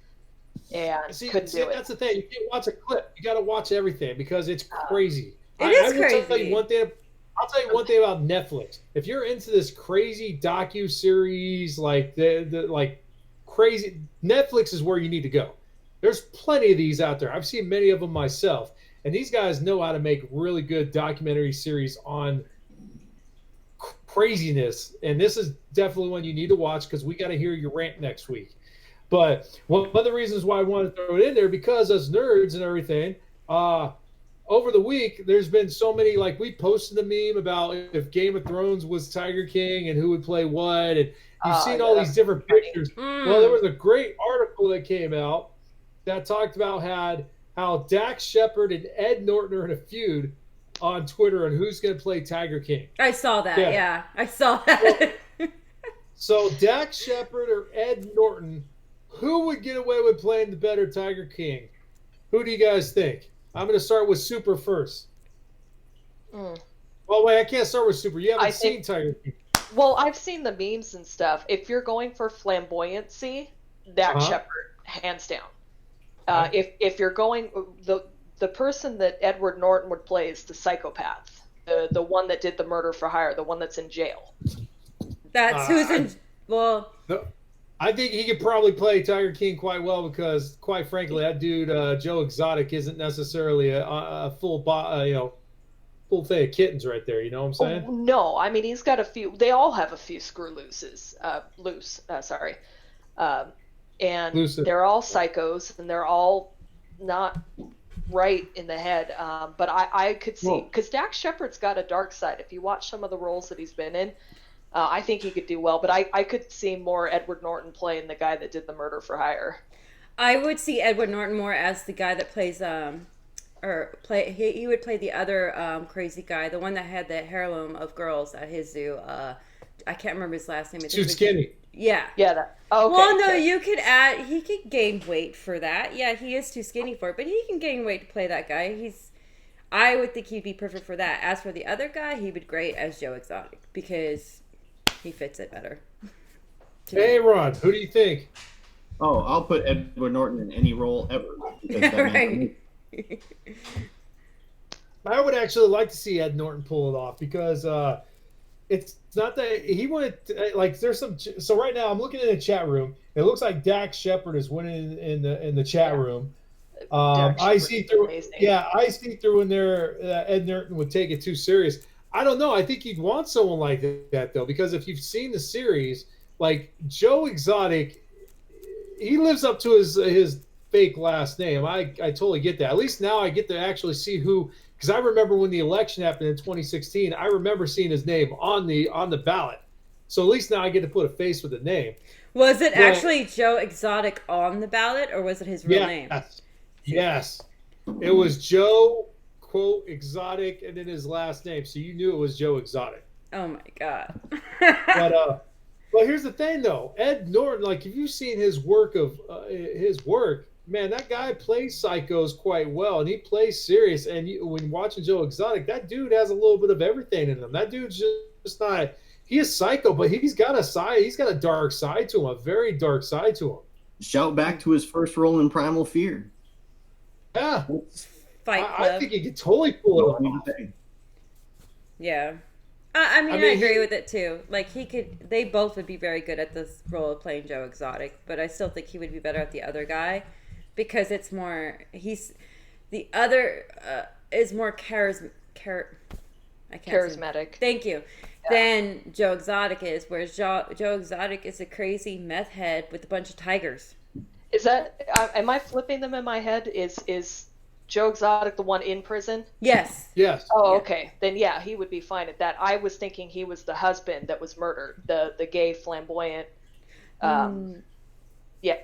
And couldn't do it. That's the thing. You can't watch a clip. You got to watch everything because it's crazy. It is I will crazy. tell you one thing. I'll tell you one thing about Netflix. If you're into this crazy docu-series, like the crazy, Netflix is where you need to go. There's plenty of these out there. I've seen many of them myself, and these guys know how to make really good documentary series on craziness. And this is definitely one you need to watch because we got to hear your rant next week. But one of the reasons why I wanted to throw it in there, because us nerds and everything, over the week, there's been so many, like we posted a meme about if Game of Thrones was Tiger King and who would play what. And you've seen all these different pictures. Well, there was a great article that came out that talked about how Dax Shepard and Ed Norton are in a feud on Twitter on who's going to play Tiger King. I saw that. Yeah, I saw that. So Dax Shepard or Ed Norton, who would get away with playing the better Tiger King? Who do you guys think? I'm going to start with Super first. Well, wait, I can't start with Super. You haven't seen Tiger King. Well, I've seen the memes and stuff. If you're going for flamboyancy, Dax Shepard, hands down. If you're going, the person that Edward Norton would play is the psychopath, the one that did the murder for hire, the one that's in jail. That's who's in. Well, I think he could probably play Tiger King quite well because, quite frankly, that dude Joe Exotic isn't necessarily a full full thing of kittens right there. You know what I'm saying? Oh, no, I mean he's got a few. They all have a few screw looses. And Lucid. They're all psychos, and they're all not right in the head. But I could see, because Dax Shepard's got a dark side. If you watch some of the roles that he's been in, I think he could do well. But I could see more Edward Norton playing the guy that did the murder for hire. I would see Edward Norton more as the guy that plays or play. He would play the other crazy guy, the one that had the heirloom of girls at his zoo. I can't remember his last name. Too skinny. Yeah. Yeah. Okay. Well, no, okay. you could add. He could gain weight for that. Yeah, he is too skinny for it, but he can gain weight to play that guy. I would think he'd be perfect for that. As for the other guy, he would be great as Joe Exotic because he fits it better. Hey, Ron, who do you think? Oh, I'll put Edward Norton in any role ever. Because that man- Right. I would actually like to see Ed Norton pull it off because it's not that he wanted to, like there's some. So right now I'm looking in the chat room. It looks like Dax Shepard is winning in the chat room. Dax I Shepard see is through. amazing. Yeah, I see through in there. Ed Norton would take it too serious. I don't know. I think you'd want someone like that though, because if you've seen the series, like Joe Exotic, he lives up to his fake last name. I totally get that. At least now I get to actually see who. Because I remember when the election happened in 2016, I remember seeing his name on the ballot. So at least now I get to put a face with a name. Was it actually Joe Exotic on the ballot, or was it his real name? Yes. It was Joe, quote, Exotic, and then his last name. So you knew it was Joe Exotic. Oh my god. But here's the thing, though. Ed Norton, like, if you've seen his work, man, that guy plays psychos quite well, and he plays serious. And when watching Joe Exotic, that dude has a little bit of everything in him. That dude's just not. He is psycho, but he's got a side. He's got a dark side to him, a very dark side to him. Shout back to his first role in Primal Fear. Yeah, Fight Club. I think he could totally pull it off. Yeah. I mean, I mean, agree with it too. Like they both would be very good at this role of playing Joe Exotic, but I still think he would be better at the other guy because it's more. The other is more charismatic. Thank you. Yeah. Than Joe Exotic is, whereas Joe Exotic is a crazy meth head with a bunch of tigers. Is that? Am I flipping them in my head? Is Joe Exotic the one in prison? Yes. Yes. Oh, okay. Then yeah, he would be fine at that. I was thinking he was the husband that was murdered, the gay flamboyant. Yeah.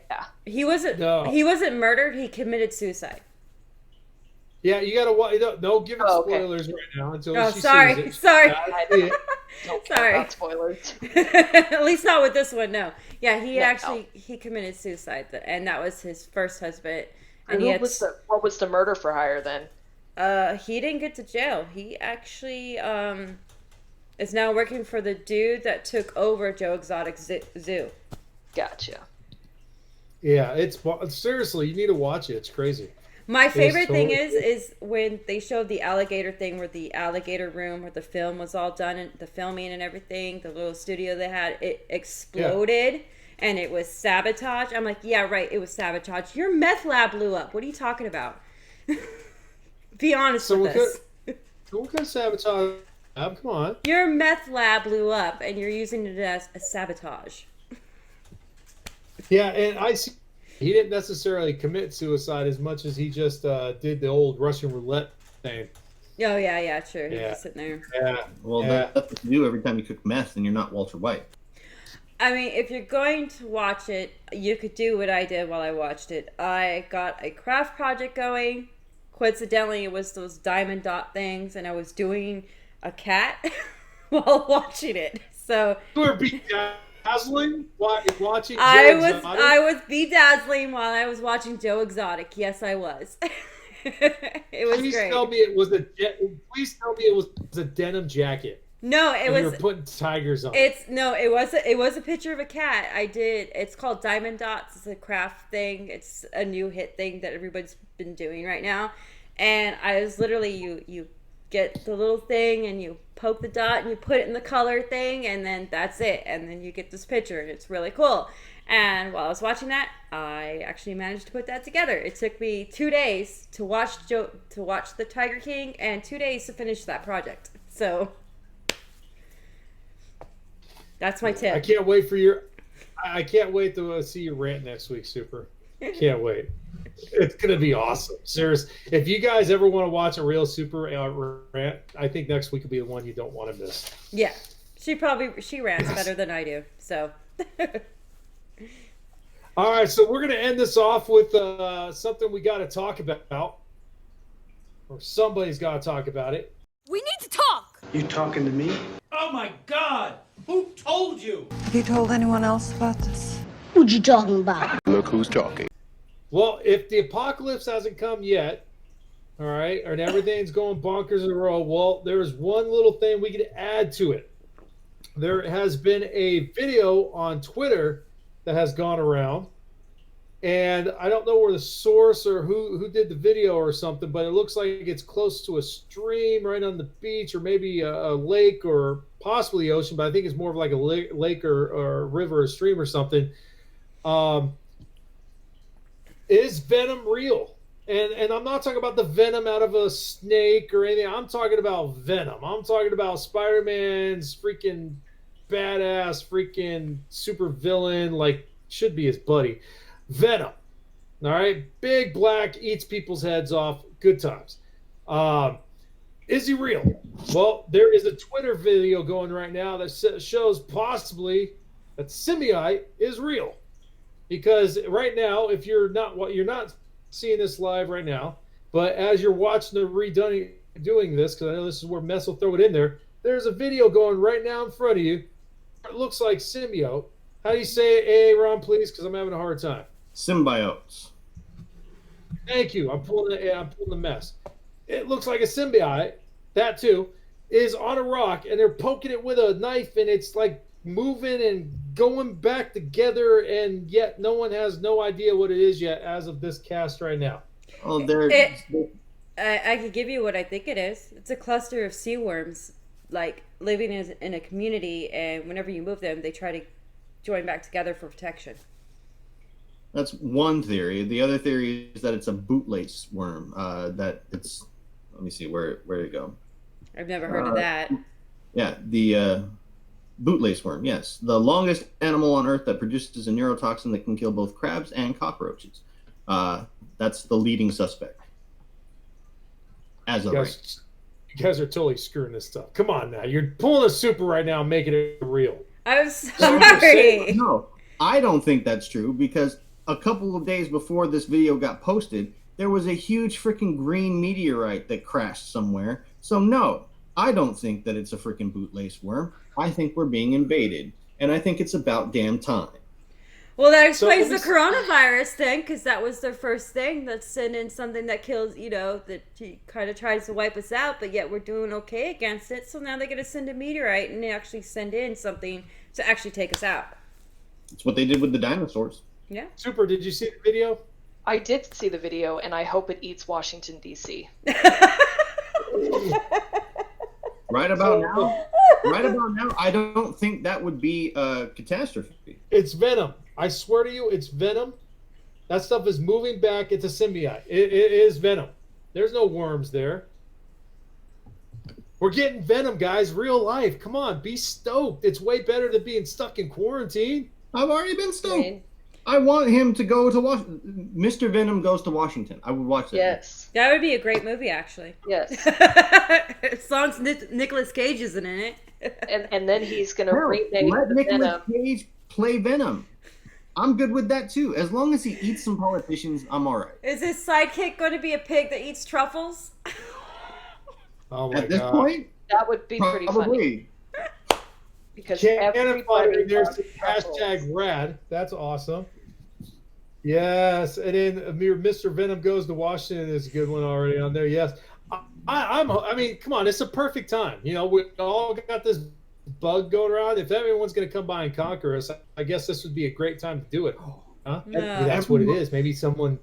He wasn't. No. He wasn't murdered. He committed suicide. Yeah, you gotta watch. Don't give it spoilers right now until she sees it. Sorry. Don't care about spoilers. At least not with this one. No. Yeah, he committed suicide, and that was his first husband. And what was the murder for hire then? He didn't get to jail. He actually is now working for the dude that took over Joe Exotic's zoo. Gotcha. Yeah, it's seriously, you need to watch it. It's crazy. My favorite thing is when they showed the alligator thing, where the alligator room where the film was all done and the filming and everything, the little studio they had, it exploded. Yeah. And it was sabotage. I'm like, yeah, right. It was sabotage. Your meth lab blew up. What are you talking about? Be honest with us. What kind of sabotage? Come on. Your meth lab blew up, and you're using it as a sabotage. Yeah, and I see he didn't necessarily commit suicide as much as he just did the old Russian roulette thing. Oh, yeah, true. He's just sitting there. Yeah. Well, that's what you do every time you cook meth, and you're not Walter White. I mean, if you're going to watch it, you could do what I did while I watched it. I got a craft project going. Coincidentally, it was those diamond dot things, and I was doing a cat while watching it. So you were bedazzling watching. I was bedazzling while I was watching Joe Exotic. Yes, I was. It was Please great. Tell me it was a denim jacket. No, it was. You were putting tigers on. It was a picture of a cat. It's called Diamond Dots. It's a craft thing. It's a new hit thing that everybody's been doing right now. And I was literally you get the little thing and you poke the dot and you put it in the color thing and then that's it. And then you get this picture and it's really cool. And while I was watching that, I actually managed to put that together. It took me 2 days to watch the Tiger King and 2 days to finish that project. So that's my tip. I can't wait to see your rant next week, Super. Can't wait. It's gonna be awesome. Seriously, if you guys ever want to watch a real Super rant, I think next week will be the one you don't want to miss. Yeah, she rants better than I do. So. All right, so we're gonna end this off with something we got to talk about. or somebody's got to talk about it. We need to talk. You talking to me? Oh my God! Who told you? Have you told anyone else about this? What you talking about? Look who's talking. Well, if the apocalypse hasn't come yet, all right, and everything's going bonkers in a row, well, there's one little thing we could add to it. There has been a video on Twitter that has gone around, and I don't know where the source or who did the video or something, but it looks like it's close to a stream right on the beach, or maybe a lake, or possibly ocean, but I think it's more of like a lake or a river or stream or something. Is Venom real? And I'm not talking about the venom out of a snake or anything. I'm talking about Venom. I'm talking about Spider-Man's freaking badass freaking super villain, like should be his buddy. Venom. All right? Big black, eats people's heads off. Good times. Is he real? Well, there is a Twitter video going right now that shows possibly that symbiote is real. Because right now, if you're not seeing this live right now, but as you're watching the doing this, because I know this is where Mess will throw it in there, there's a video going right now in front of you. It looks like symbiote. How do you say it, Ron, please? Because I'm having a hard time. Symbiotes. Thank you. I'm pulling the mess. It looks like a symbiote. That too is on a rock, and they're poking it with a knife, and it's like moving and going back together, and yet no one has no idea what it is yet as of this cast right now. Oh, I could give you what I think it is. It's a cluster of sea worms, like living in a community, and whenever you move them, they try to join back together for protection. That's one theory. The other theory is that it's a bootlace worm. That it's. Let me see where to go. I've never heard of that. Yeah, the bootlace worm. Yes, the longest animal on Earth that produces a neurotoxin that can kill both crabs and cockroaches. That's the leading suspect. As of right. You guys are totally screwing this stuff. Come on now, you're pulling a super right now, and making it real. I'm sorry. No, I don't think that's true, because a couple of days before this video got posted, there was a huge freaking green meteorite that crashed somewhere. So no, I don't think that it's a freaking bootlace worm. I think we're being invaded, and I think it's about damn time. Well, that explains the coronavirus thing, because that was their first thing. That's send in something that kills, that kind of tries to wipe us out, but yet we're doing okay against it. So now they're going to send a meteorite, and they actually send in something to actually take us out. It's what they did with the dinosaurs. Yeah. Super, did you see the video? I did see the video, and I hope it eats Washington, D.C. Right about now, I don't think that would be a catastrophe. It's Venom. I swear to you, it's Venom. That stuff is moving back. It's a symbiote. It is Venom. There's no worms there. We're getting Venom, guys. Real life. Come on, be stoked. It's way better than being stuck in quarantine. I've already been stoked. I want him to go to Washington. Mr. Venom goes to Washington. I would watch that. Yes. That would be a great movie, actually. Yes. As long as Nicolas Cage isn't in it. and then he's going to remake let the Nicolas Venom. Cage play Venom. I'm good with that, too. As long as he eats some politicians, I'm all right. Is his sidekick going to be a pig that eats truffles? Oh, my God. At this point, That would be pretty funny. probably. Because Everybody, there's loves the truffles. hashtag rad. That's awesome. Yes, and then Mr. Venom goes to Washington is a good one already on there. Yes, I mean, come on, it's a perfect time. We all got this bug going around. If everyone's going to come by and conquer us, I guess this would be a great time to do it. Huh? No. Maybe that's what it is. Maybe an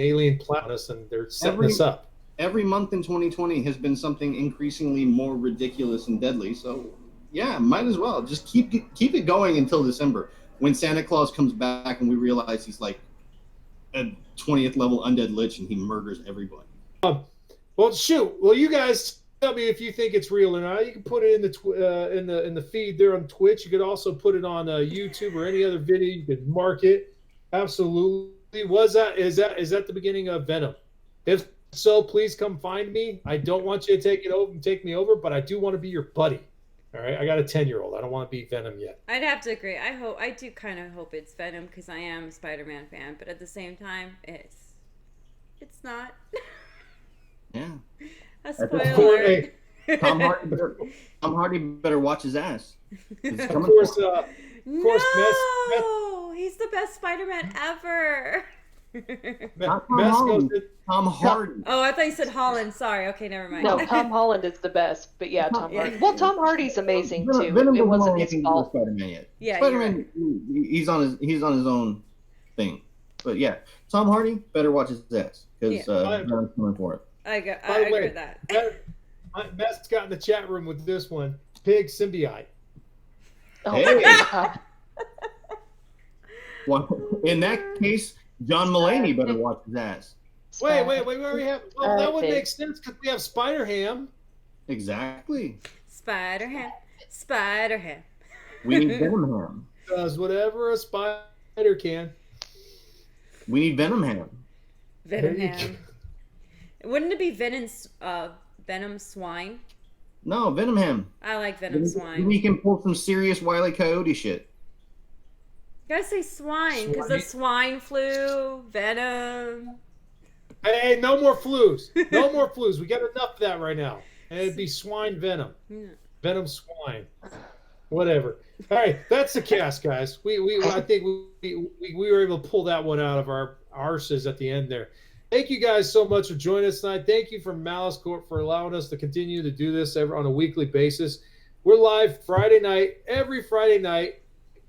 alien planned us and they're setting us up. Every month in 2020 has been something increasingly more ridiculous and deadly. So, yeah, might as well just keep it going until December, when Santa Claus comes back and we realize he's like a 20th level undead lich and he murders everybody. Well, shoot. Well, you guys tell me if you think it's real or not. You can put it in the feed there on Twitch. You could also put it on YouTube or any other video. You could mark it. Absolutely. Is that the beginning of Venom? If so, please come find me. I don't want you to take me over, but I do want to be your buddy. All right, I got a 10-year-old. I don't want to be Venom yet. I'd have to agree. I do kind of hope it's Venom, because I am a Spider-Man fan, but at the same time, it's not. Yeah. spoiler. Hey, Tom Hardy better watch his ass. It's of coming course, for him. No, he's the best Spider-Man ever. Not Tom Mess Holland. goes Tom Hardy. Oh, I thought you said Holland. Sorry. Okay, never mind. No, Tom Holland is the best, but yeah, Tom Hardy. Well, Tom Hardy's amazing too. Venom It wasn't doesn't his have fault. Spider-Man yet. Yeah, Spider-Man, he's on his own thing. But yeah, Tom Hardy better watch his ass because Venom's coming for it. I By the agree way, with that. Mess got in the chat room with this one. Pig symbiote. Oh Hey. my God. Well, in that case, John Mulaney better watch his ass. Wait. We already have. Well, that would make sense because we have Spider-Ham. Exactly. Spider-Ham. We need Venom Ham. Does whatever a spider can. We need Venom Ham. Venom There you Ham. Wouldn't it be Venom Swine? No, Venom Ham. I like Venom Then Swine. he can pull some serious Wile E. Coyote shit. You gotta say swine, because the swine flu, Venom. Hey, no more flus. No more flus. We got enough of that right now. And it'd be swine venom. Yeah. Venom swine. Whatever. All right, that's the cast, guys. I think we were able to pull that one out of our arses at the end there. Thank you guys so much for joining us tonight. Thank you for Malice Corp for allowing us to continue to do this on a weekly basis. We're live Friday night, every Friday night,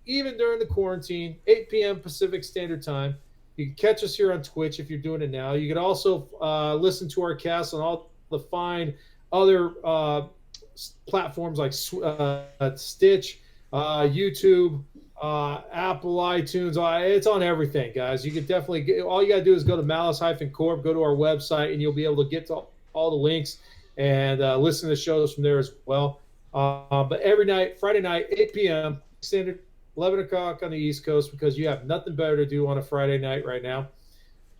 even during the quarantine, 8 p.m. Pacific Standard Time. You can catch us here on Twitch if you're doing it now. You can also listen to our cast on all the fine other platforms like Stitch, YouTube, Apple, iTunes. It's on everything, guys. You can definitely all you got to do is go to Malice-Corp, go to our website, and you'll be able to get to all the links and listen to the shows from there as well. But every night, Friday night, 8 p.m. Standard, 11 o'clock on the East Coast, because you have nothing better to do on a Friday night right now.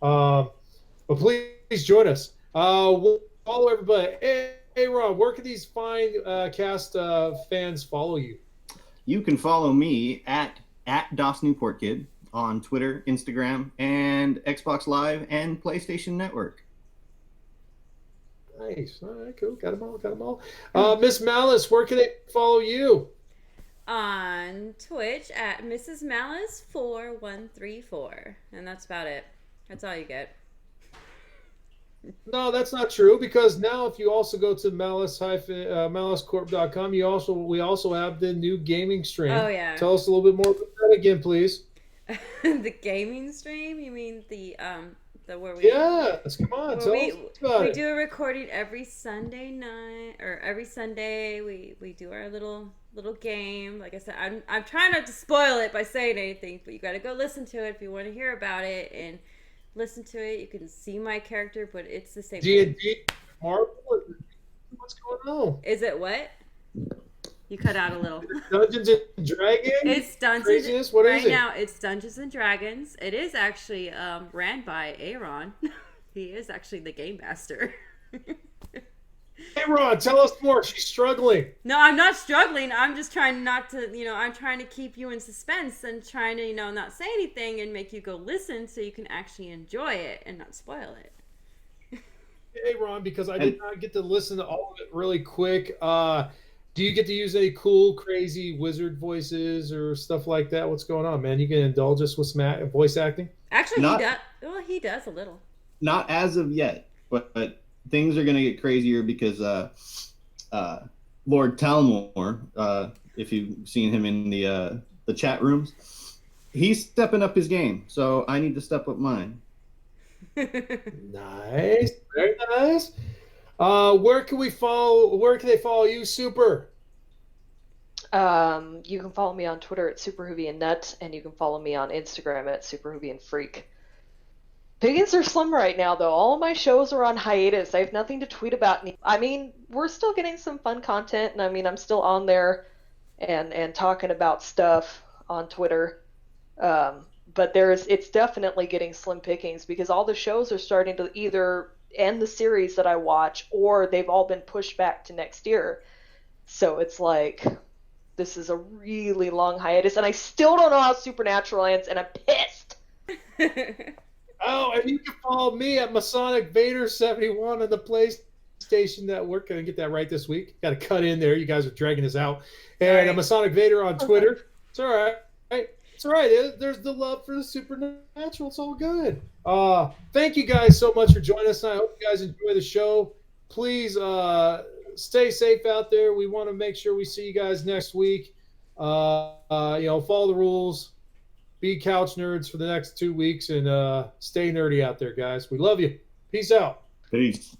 But please join us. We'll follow everybody. Hey, Ron, where can these fine cast fans follow you? You can follow me at DOS Newport Kid on Twitter, Instagram, and Xbox Live and PlayStation Network. Nice. All right, cool. Got them all. Miss Malice, where can they follow you? On Twitch at Mrs. Malice 4134, and that's about it. That's all you get. No, that's not true, because now if you also go to malicecorp.com, we also have the new gaming stream. Oh yeah. Tell us a little bit more about that again, please. The gaming stream? You mean the where we? Yeah, come on, tell us about we it. do a recording every Sunday night, or every Sunday we do our little game. Like I said, I'm trying not to spoil it by saying anything, but you got to go listen to it if you want to hear about it and listen to it. You can see my character, but it's the same. D&D, Marvel, what's going on? Is it what? You cut out a little. Dungeons and Dragons? It's Dungeons. Craziness? What right is it? now, it's Dungeons and Dragons. It is actually ran by Aaron. He is actually the game master. Hey, Ron, tell us more. She's struggling. No, I'm not struggling. I'm just trying not to, I'm trying to keep you in suspense and trying to, not say anything and make you go listen so you can actually enjoy it and not spoil it. Hey, Ron, because I did not get to listen to all of it really quick. Do you get to use any cool, crazy wizard voices or stuff like that? What's going on, man? You can indulge us with some voice acting? Actually, he does. Well, he does a little. Not as of yet, but things are going to get crazier because Lord Talmor, if you've seen him in the chat rooms, he's stepping up his game. So I need to step up mine. Nice, very nice. Where can they follow you, Super? You can follow me on Twitter at SuperHoovianNut, and you can follow me on Instagram at SuperHoovianFreak. Piggins are slim right now, though. All of my shows are on hiatus. I have nothing to tweet about. I mean, we're still getting some fun content, and I'm still on there and talking about stuff on Twitter. But it's definitely getting slim pickings because all the shows are starting to either end the series that I watch or they've all been pushed back to next year. So it's like, this is a really long hiatus, and I still don't know how Supernatural ends, and I'm pissed. Oh, and you can follow me at Masonic Vader 71 on the Station Network. Gonna get that right this week. Got to cut in there. You guys are dragging us out. And Masonic Vader on Twitter. It's all right. It's all right. There's the love for the supernatural. It's all good. Thank you guys so much for joining us. I hope you guys enjoy the show. Please stay safe out there. We want to make sure we see you guys next week. Follow the rules. Be couch nerds for the next 2 weeks and stay nerdy out there, guys. We love you. Peace out. Peace.